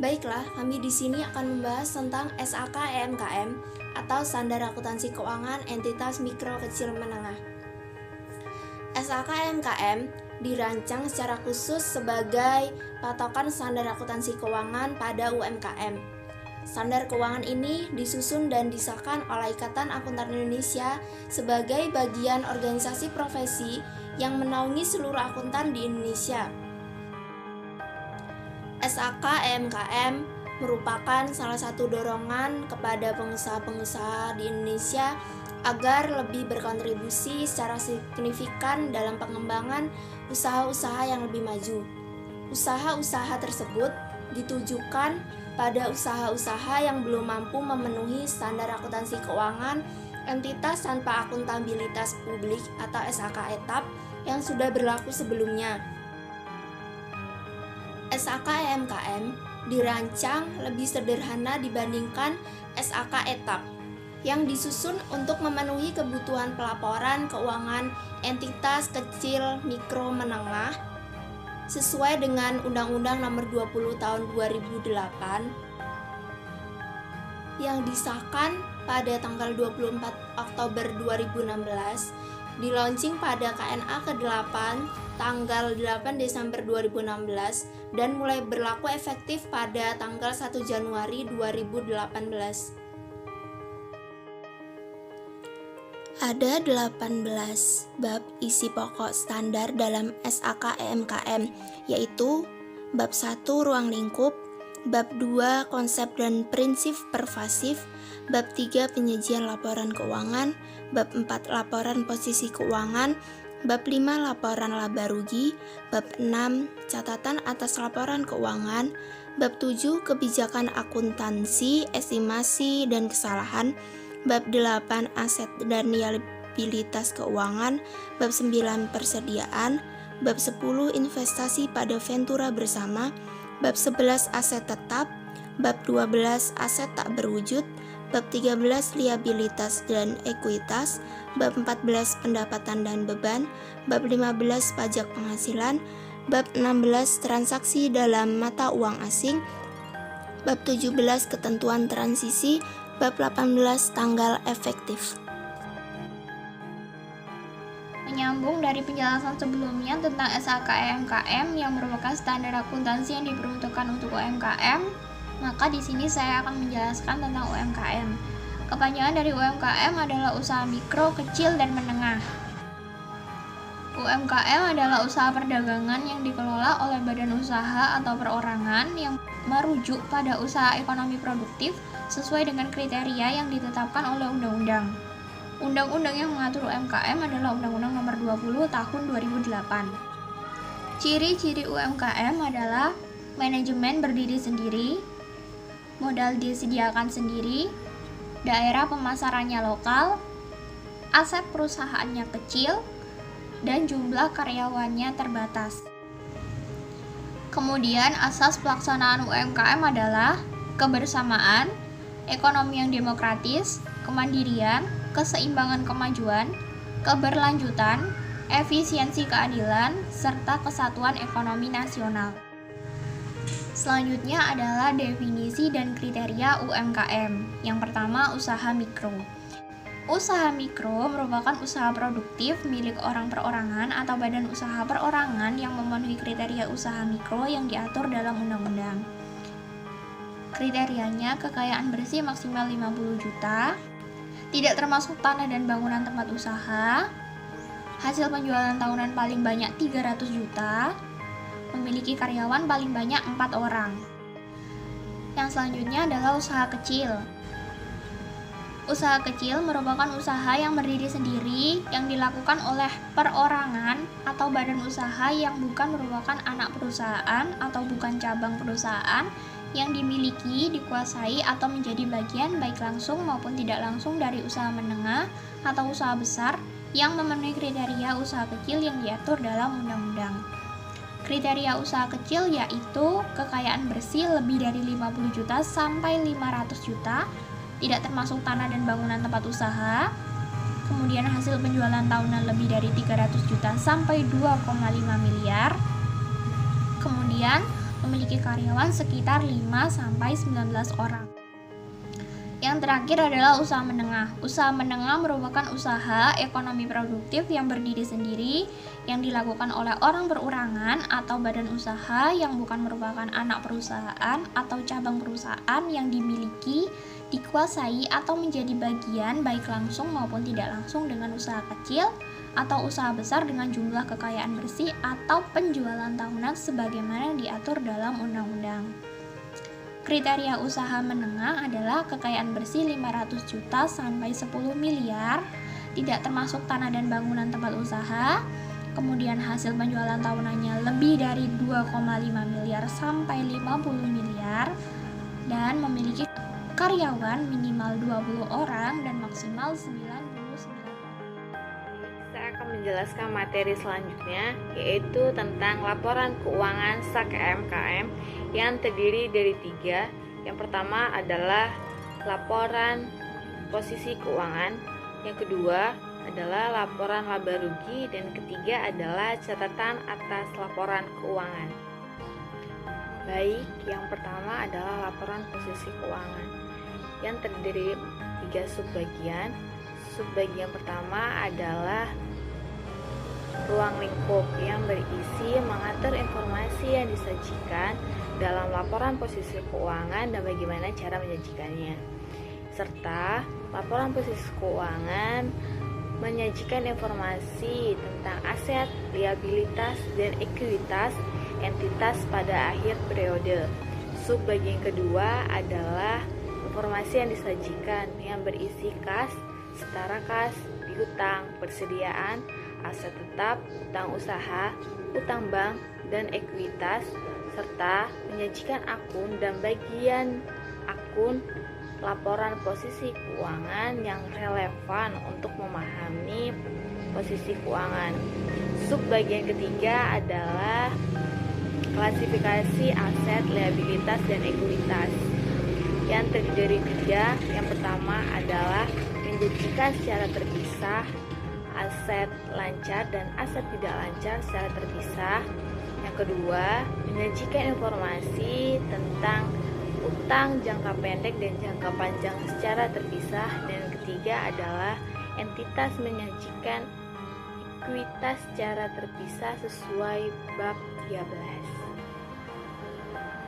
Baiklah, kami di sini akan membahas tentang SAK-EMKM atau Standar Akuntansi Keuangan Entitas Mikro Kecil Menengah. SAK-EMKM dirancang secara khusus sebagai patokan standar akuntansi keuangan pada UMKM. Standar keuangan ini disusun dan disahkan oleh Ikatan Akuntan Indonesia sebagai bagian organisasi profesi yang menaungi seluruh akuntan di Indonesia. SAK-EMKM merupakan salah satu dorongan kepada pengusaha-pengusaha di Indonesia agar lebih berkontribusi secara signifikan dalam pengembangan usaha-usaha yang lebih maju. Usaha-usaha tersebut ditujukan pada usaha-usaha yang belum mampu memenuhi standar akuntansi keuangan entitas tanpa akuntabilitas publik atau SAK etap yang sudah berlaku sebelumnya. SAK-EMKM dirancang lebih sederhana dibandingkan SAK etap yang disusun untuk memenuhi kebutuhan pelaporan keuangan entitas kecil mikro menengah sesuai dengan Undang-Undang Nomor 20 Tahun 2008 yang disahkan pada tanggal 24 Oktober 2016, dilaunching pada KNA ke-8 tanggal 8 Desember 2016 dan mulai berlaku efektif pada tanggal 1 Januari 2018. Ada 18 bab isi pokok standar dalam SAK-EMKM, yaitu bab 1 ruang lingkup, bab 2 konsep dan prinsip pervasif, bab 3 penyajian laporan keuangan, bab 4 laporan posisi keuangan, bab 5 laporan laba rugi, bab 6 catatan atas laporan keuangan, bab 7 kebijakan akuntansi, estimasi dan kesalahan, bab 8 aset dan liabilitas keuangan, bab 9 persediaan, bab 10 investasi pada ventura bersama, bab 11 aset tetap, bab 12 aset tak berwujud, bab 13 liabilitas dan ekuitas, bab 14 pendapatan dan beban, bab 15 pajak penghasilan, bab 16 transaksi dalam mata uang asing, bab 17 ketentuan transisi, bab 18 tanggal efektif. Menyambung dari penjelasan sebelumnya tentang SAK-EMKM yang merupakan standar akuntansi yang diperuntukkan untuk UMKM, maka di sini saya akan menjelaskan tentang UMKM. Kepanjangan dari UMKM adalah usaha mikro, kecil, dan menengah. UMKM adalah usaha perdagangan yang dikelola oleh badan usaha atau perorangan yang merujuk pada usaha ekonomi produktif sesuai dengan kriteria yang ditetapkan oleh undang-undang. Undang-undang yang mengatur UMKM adalah Undang-Undang Nomor 20 Tahun 2008. Ciri-ciri UMKM adalah manajemen berdiri sendiri, modal disediakan sendiri, daerah pemasarannya lokal, aset perusahaannya kecil, dan jumlah karyawannya terbatas. Kemudian asas pelaksanaan UMKM adalah kebersamaan, ekonomi yang demokratis, kemandirian, keseimbangan kemajuan, keberlanjutan, efisiensi keadilan, serta kesatuan ekonomi nasional. Selanjutnya adalah definisi dan kriteria UMKM. Yang pertama, usaha mikro. Usaha mikro merupakan usaha produktif milik orang perorangan atau badan usaha perorangan yang memenuhi kriteria usaha mikro yang diatur dalam undang-undang. Kriterianya kekayaan bersih maksimal 50 juta, tidak termasuk tanah dan bangunan tempat usaha, hasil penjualan tahunan paling banyak 300 juta, memiliki karyawan paling banyak 4 orang. Yang selanjutnya adalah usaha kecil. Usaha kecil merupakan usaha yang berdiri sendiri yang dilakukan oleh perorangan atau badan usaha yang bukan merupakan anak perusahaan atau bukan cabang perusahaan yang dimiliki, dikuasai, atau menjadi bagian baik langsung maupun tidak langsung dari usaha menengah atau usaha besar yang memenuhi kriteria usaha kecil yang diatur dalam undang-undang. Kriteria usaha kecil yaitu kekayaan bersih lebih dari 50 juta sampai 500 juta, tidak termasuk tanah dan bangunan tempat usaha, kemudian hasil penjualan tahunan lebih dari 300 juta sampai 2,5 miliar, kemudian memiliki karyawan sekitar 5-19 orang. Yang terakhir adalah usaha menengah. Usaha menengah merupakan usaha ekonomi produktif yang berdiri sendiri, yang dilakukan oleh orang perorangan atau badan usaha yang bukan merupakan anak perusahaan atau cabang perusahaan yang dimiliki, dikuasai atau menjadi bagian baik langsung maupun tidak langsung dengan usaha kecil atau usaha besar dengan jumlah kekayaan bersih atau penjualan tahunan sebagaimana yang diatur dalam undang-undang. Kriteria usaha menengah adalah kekayaan bersih 500 juta sampai 10 miliar, tidak termasuk tanah dan bangunan tempat usaha, kemudian hasil penjualan tahunannya lebih dari 2,5 miliar sampai 50 miliar, dan memiliki karyawan minimal 20 orang dan maksimal 99 orang. Saya akan menjelaskan materi selanjutnya, yaitu tentang laporan keuangan SAK-MKM yang terdiri dari 3. Yang pertama adalah laporan posisi keuangan, yang kedua adalah laporan laba rugi, dan ketiga adalah catatan atas laporan keuangan. Baik, yang pertama adalah laporan posisi keuangan yang terdiri 3 subbagian. Subbagian pertama adalah ruang lingkup yang berisi mengatur informasi yang disajikan dalam laporan posisi keuangan dan bagaimana cara menyajikannya, serta laporan posisi keuangan menyajikan informasi tentang aset, liabilitas, dan ekuitas entitas pada akhir periode. Subbagian kedua adalah informasi yang disajikan yang berisi kas, setara kas, piutang, persediaan, aset tetap, utang usaha, utang bank, dan ekuitas, serta menyajikan akun dan bagian akun laporan posisi keuangan yang relevan untuk memahami posisi keuangan. Subbagian ketiga adalah klasifikasi aset, liabilitas, dan ekuitas yang terdiri dari 3. Yang pertama adalah menyajikan secara terpisah aset lancar dan aset tidak lancar secara terpisah. Yang kedua, menyajikan informasi tentang utang jangka pendek dan jangka panjang secara terpisah. Dan yang ketiga adalah entitas menyajikan ekuitas secara terpisah sesuai bab 13.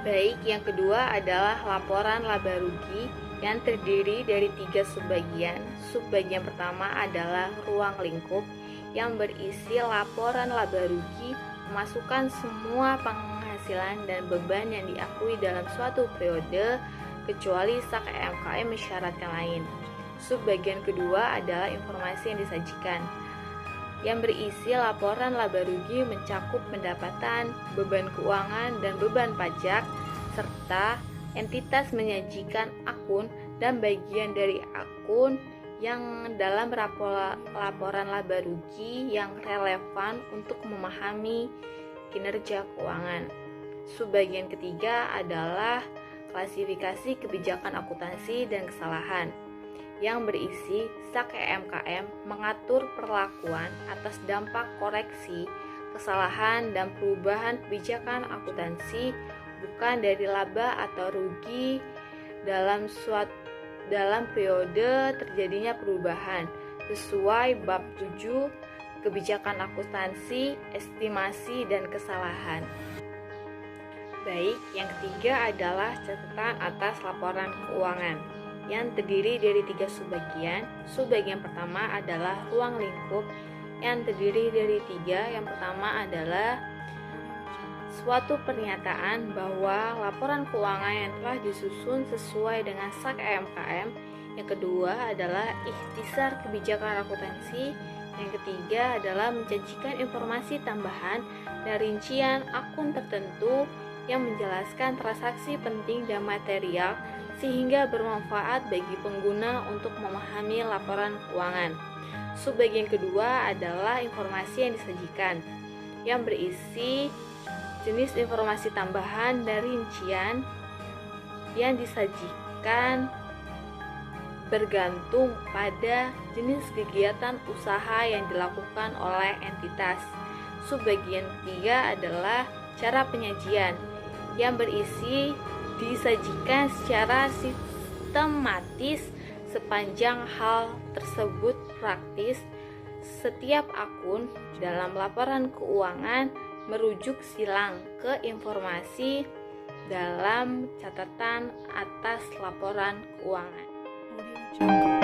Baik, yang kedua adalah laporan laba rugi yang terdiri dari 3 subbagian. Subbagian pertama adalah ruang lingkup yang berisi laporan laba rugi, memasukkan semua penghasilan dan beban yang diakui dalam suatu periode kecuali SAK-MKM mensyaratkan lain. Subbagian kedua adalah informasi yang disajikan yang berisi laporan laba rugi mencakup pendapatan, beban keuangan, dan beban pajak, serta entitas menyajikan akun dan bagian dari akun yang dalam laporan laba rugi yang relevan untuk memahami kinerja keuangan. Subbagian ketiga adalah klasifikasi kebijakan akuntansi dan kesalahan yang berisi SAK-MKM mengatur perlakuan atas dampak koreksi, kesalahan, dan perubahan kebijakan akuntansi bukan dari laba atau rugi dalam periode terjadinya perubahan sesuai bab 7 kebijakan akuntansi, estimasi, dan kesalahan. Baik, yang ketiga adalah catatan atas laporan keuangan yang terdiri dari 3 subbagian. Subbagian pertama adalah ruang lingkup yang terdiri dari 3. Yang pertama adalah suatu pernyataan bahwa laporan keuangan yang telah disusun sesuai dengan SAK-MKM. Yang kedua adalah ikhtisar kebijakan akuntansi. Yang ketiga adalah menjanjikan informasi tambahan dan rincian akun tertentu yang menjelaskan transaksi penting dan material sehingga bermanfaat bagi pengguna untuk memahami laporan keuangan. Subbagian kedua adalah informasi yang disajikan yang berisi jenis informasi tambahan dan rincian yang disajikan bergantung pada jenis kegiatan usaha yang dilakukan oleh entitas. Subbagian ketiga adalah cara penyajian yang berisi disajikan secara sistematis. Sepanjang hal tersebut praktis, setiap akun dalam laporan keuangan merujuk silang ke informasi dalam catatan atas laporan keuangan.